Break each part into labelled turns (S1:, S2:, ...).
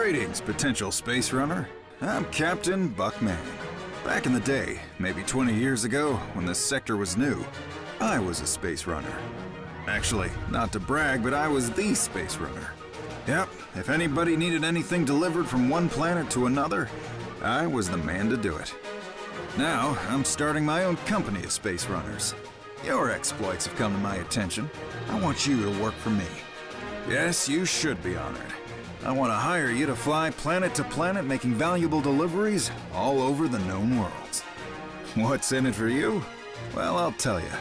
S1: Greetings, potential space runner. I'm Captain Buckman. Back in the day, maybe 20 years ago, when this sector was new, I was a space runner. Actually, not to brag, but I was the space runner. Yep, if anybody needed anything delivered from one planet to another, I was the man to do it. Now, I'm starting my own company of space runners. Your exploits have come to my attention. I want you to work for me. Yes, you should be honored. I want to hire you to fly planet to planet making valuable deliveries all over the known worlds. What's in it for you? Well, I'll tell you.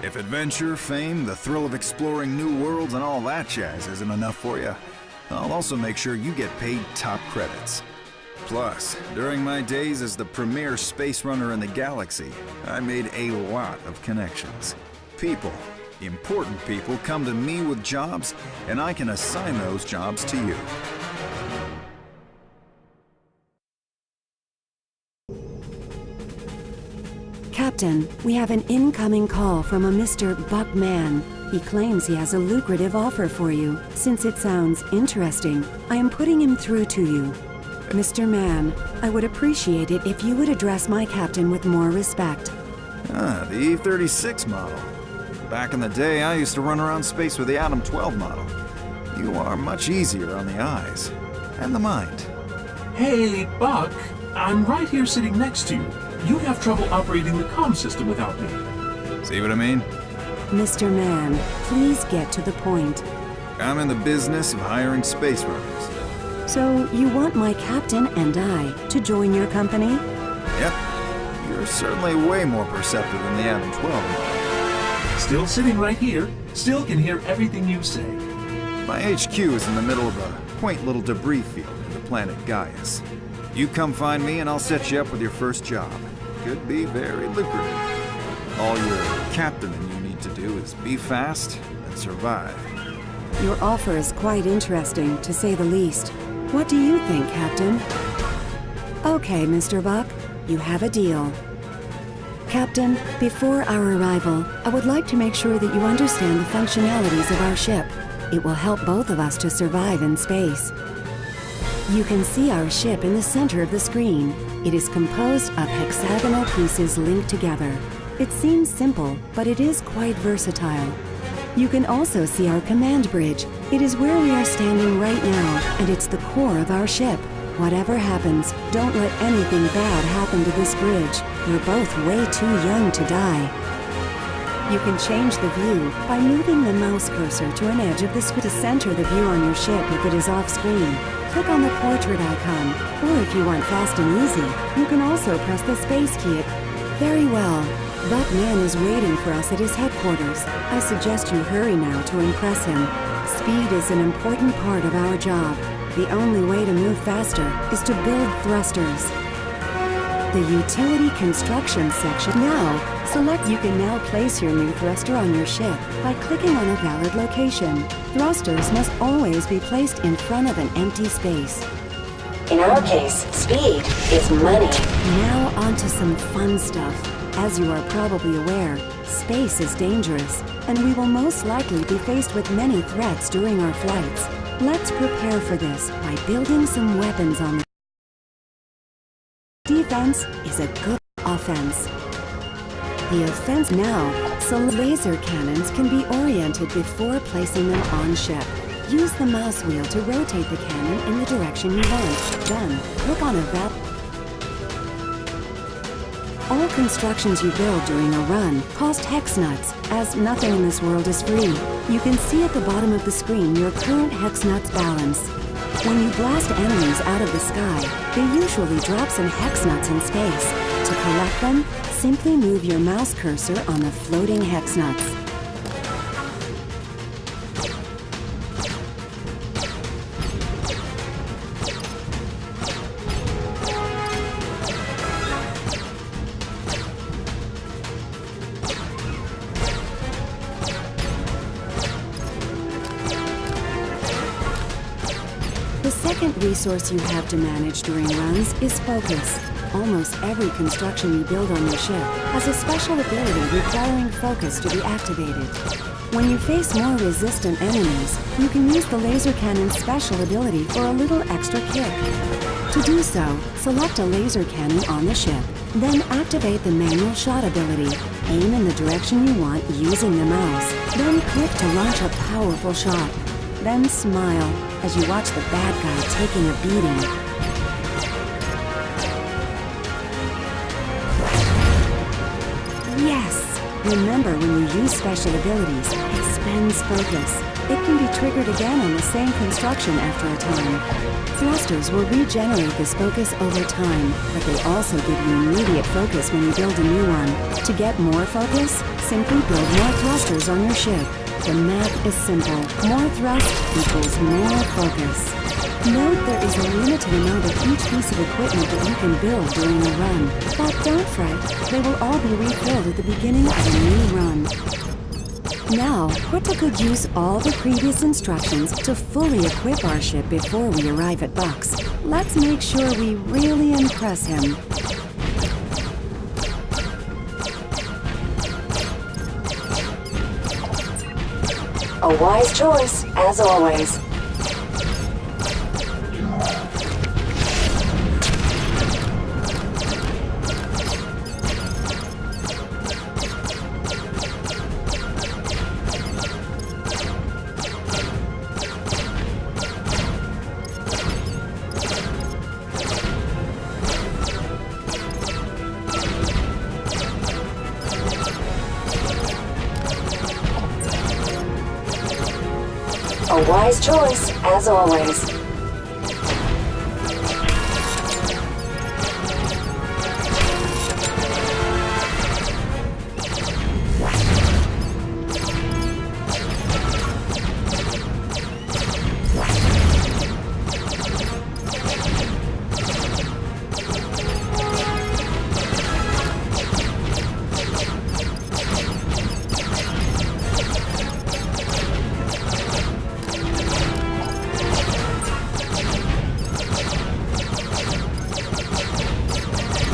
S1: If adventure, fame, the thrill of exploring new worlds and all that jazz isn't enough for you, I'll also make sure you get paid top credits. Plus, during my days as the premier space runner in the galaxy, I made a lot of connections. People, important people, come to me with jobs, and I can assign those jobs to you.
S2: Captain, we have an incoming call from a Mr. Buckman. He claims he has a lucrative offer for you. Since it sounds interesting, I am putting him through to you. Mr. Mann, I would appreciate it if you would address my captain with more respect.
S1: Ah, the E-36 model. Back in the day, I used to run around space with the Atom 12 model. You are much easier on the eyes and the mind.
S3: Hey, Buck, I'm right here sitting next to you. You have trouble operating the comm system without me.
S1: See what I mean?
S2: Mr. Mann, please get to the point.
S1: I'm in the business of hiring space runners.
S2: So, you want my captain and I to join your company?
S1: Yep. You're certainly way more perceptive than the Atom 12 model.
S3: Still sitting right here, still can hear everything you say.
S1: My HQ is in the middle of a quaint little debris field near the planet Gaius. You come find me and I'll set you up with your first job. Could be very lucrative. All your captain and you need to do is be fast and survive.
S2: Your offer is quite interesting, to say the least. What do you think, Captain? Okay, Mr. Buck, you have a deal. Captain, before our arrival, I would like to make sure that you understand the functionalities of our ship. It will help both of us to survive in space. You can see our ship in the center of the screen. It is composed of hexagonal pieces linked together. It seems simple, but it is quite versatile. You can also see our command bridge. It is where we are standing right now, and it's the core of our ship. Whatever happens, don't let anything bad happen to this bridge. You're both way too young to die. You can change the view by moving the mouse cursor to an edge of the screen to center the view on your ship if it is off screen. Click on the portrait icon, or if you want fast and easy, you can also press the space key. Very well. Buckman is waiting for us at his headquarters. I suggest you hurry now to impress him. Speed is an important part of our job. The only way to move faster is to build thrusters. The utility construction section. Now, select. You can now place your new thruster on your ship by clicking on a valid location. Thrusters must always be placed in front of an empty space.
S4: In our case, speed is money.
S2: Now onto some fun stuff. As you are probably aware, space is dangerous, and we will most likely be faced with many threats during our flights. Let's prepare for this by building some weapons on the defense is a good offense. The offense now, so laser cannons can be oriented before placing them on ship. Use the mouse wheel to rotate the cannon in the direction you want. Done. Click on a valve. All constructions you build during a run cost hex nuts, as nothing in this world is free. You can see at the bottom of the screen your current hex nuts balance. When you blast enemies out of the sky, they usually drop some hex nuts in space. To collect them, simply move your mouse cursor on the floating hex nuts. The second resource you have to manage during runs is focus. almost every construction you build on your ship has a special ability requiring focus to be activated. When you face more resistant enemies, you can use the laser cannon's special ability for a little extra kick. To do so, select a laser cannon on the ship, then activate the manual shot ability. Aim in the direction you want using the mouse, then click to launch a powerful shot. Then smile as you watch the bad guy taking a beating. Yes! Remember, when you use special abilities, it spends focus. It can be triggered again on the same construction after a time. Thrusters will regenerate this focus over time, but they also give you immediate focus when you build a new one. To get more focus, simply build more thrusters on your ship. The math is simple. More thrust equals more focus. Note there is a limited amount of each piece of equipment that you can build during a run. But don't fret, they will all be refilled at the beginning of a new run. Now, put to good use all the previous instructions to fully equip our ship before we arrive at Buck's. Let's make sure we really impress him.
S4: A wise choice, as always. A wise choice, as always.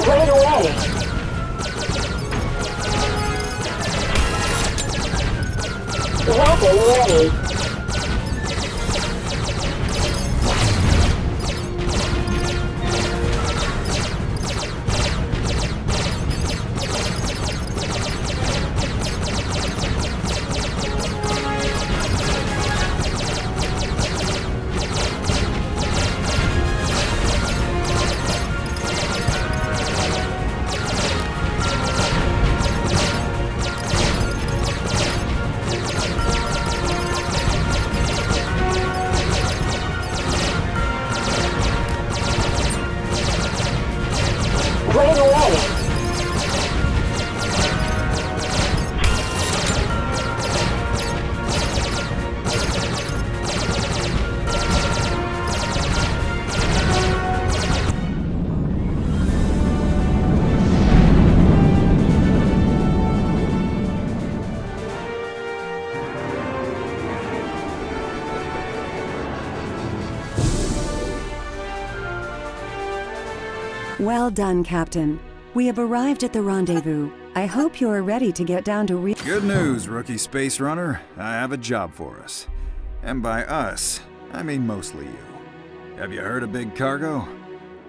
S4: Right away. Weapon ready. Right away.
S2: Well done, Captain. We have arrived at the rendezvous. I hope you are ready to get down to
S1: Good news, rookie space runner. I have a job for us. And by us, I mean mostly you. Have you heard of Big Cargo?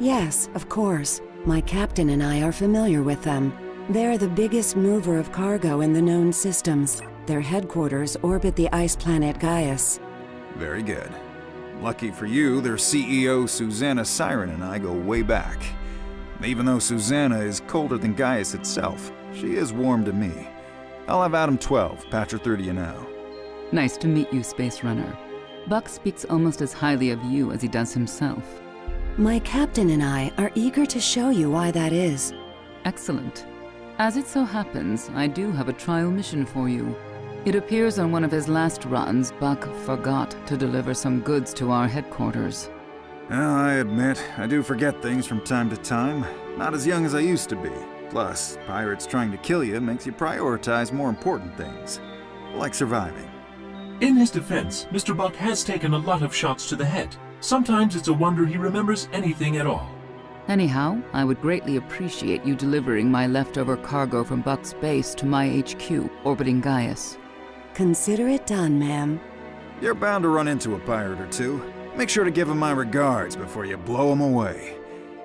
S2: Yes, of course. My captain and I are familiar with them. They're the biggest mover of cargo in the known systems. Their headquarters orbit the ice planet Gaius.
S1: Very good. Lucky for you, their CEO Susanna Siren and I go way back. Even though Susanna is colder than Gaius itself, she is warm to me. I'll have Adam 12, Patcher 30 you now.
S5: Nice to meet you, Space Runner. Buck speaks almost as highly of you as he does himself.
S2: My captain and I are eager to show you why that is.
S5: Excellent. As it so happens, I do have a trial mission for you. It appears on one of his last runs, Buck forgot to deliver some goods to our headquarters.
S1: Well, I admit, I do forget things from time to time. Not as young as I used to be. Plus, pirates trying to kill you makes you prioritize more important things. Like surviving.
S3: In his defense, Mr. Buck has taken a lot of shots to the head. Sometimes it's a wonder he remembers anything at all.
S5: Anyhow, I would greatly appreciate you delivering my leftover cargo from Buck's base to my HQ, orbiting Gaius.
S2: Consider it done, ma'am.
S1: You're bound to run into a pirate or two. Make sure to give them my regards before you blow them away.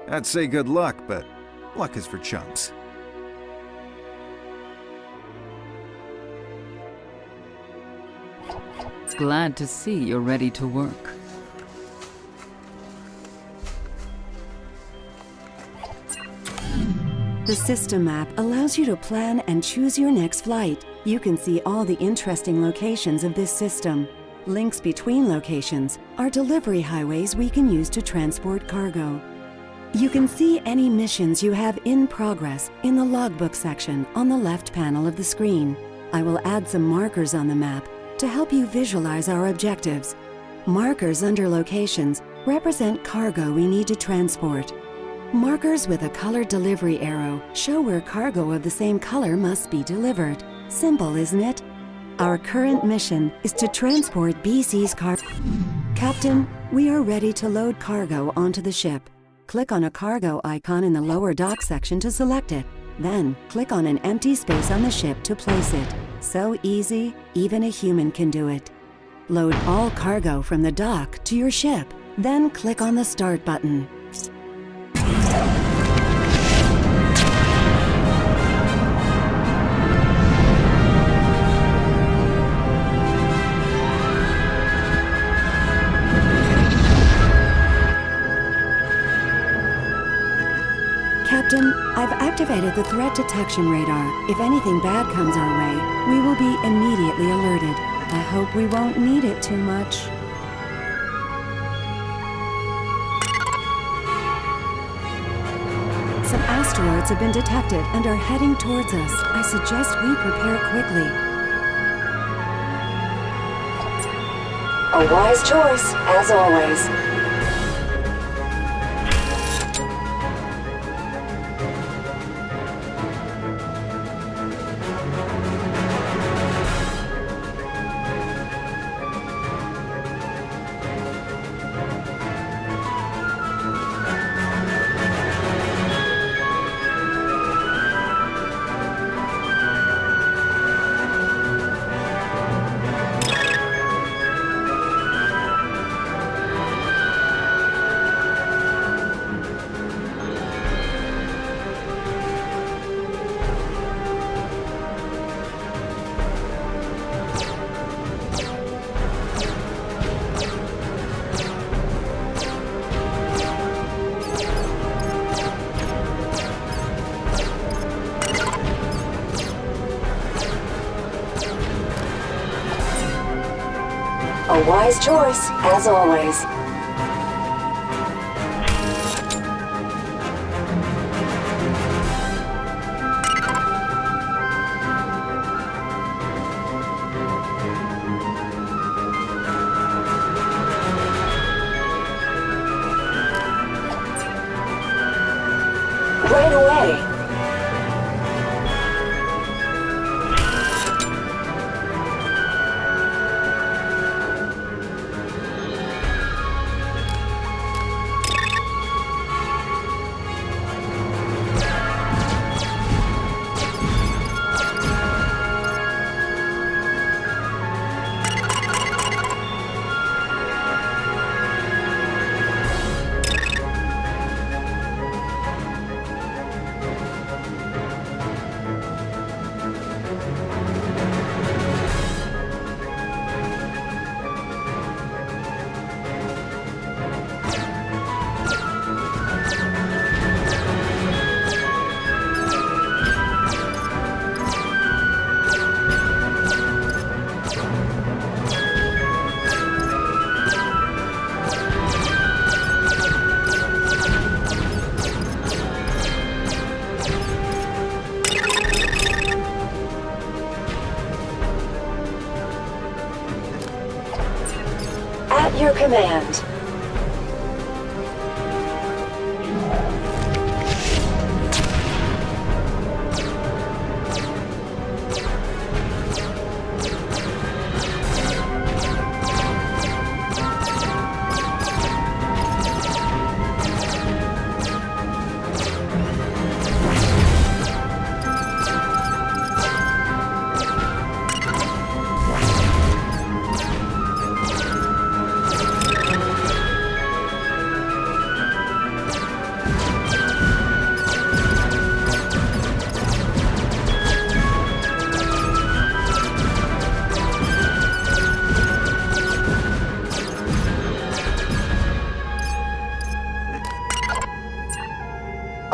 S1: I'd say good luck, but luck is for chumps.
S5: Glad to see you're ready to work.
S2: The system map allows you to plan and choose your next flight. You can see all the interesting locations of this system. Links between locations are delivery highways we can use to transport cargo. You can see any missions you have in progress in the logbook section on the left panel of the screen. I will add some markers on the map to help you visualize our objectives. Markers under locations represent cargo we need to transport. Markers with a colored delivery arrow show where cargo of the same color must be delivered. Simple, isn't it? Our current mission is to transport BC's cargo. Captain, we are ready to load cargo onto the ship. Click on a cargo icon in the lower dock section to select it. Then, click on an empty space on the ship to place it. So easy, even a human can do it. Load all cargo from the dock to your ship. Then click on the Start button. Captain, I've activated the threat detection radar. If anything bad comes our way, we will be immediately alerted. I hope we won't need it too much. Some asteroids have been detected and are heading towards us. I suggest we prepare quickly.
S4: A wise choice, as always. A wise choice, as always. Right away. At your command.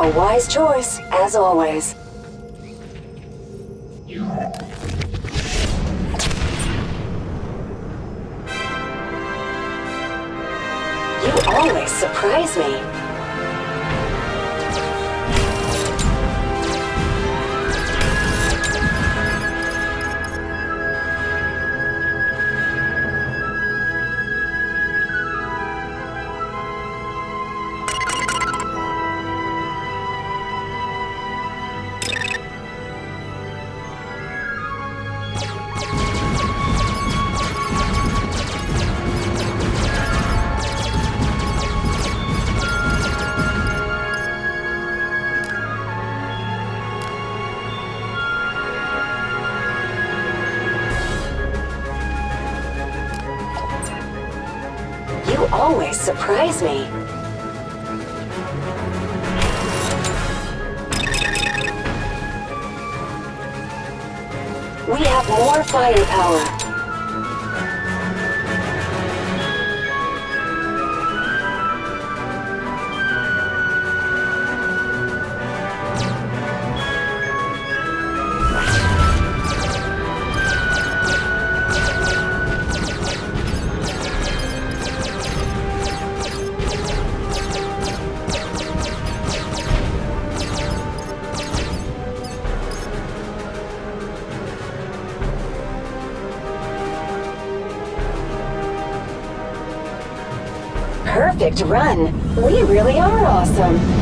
S4: A wise choice, as always. You always surprise me. You always surprise me. We have more firepower. Perfect run. We really are awesome.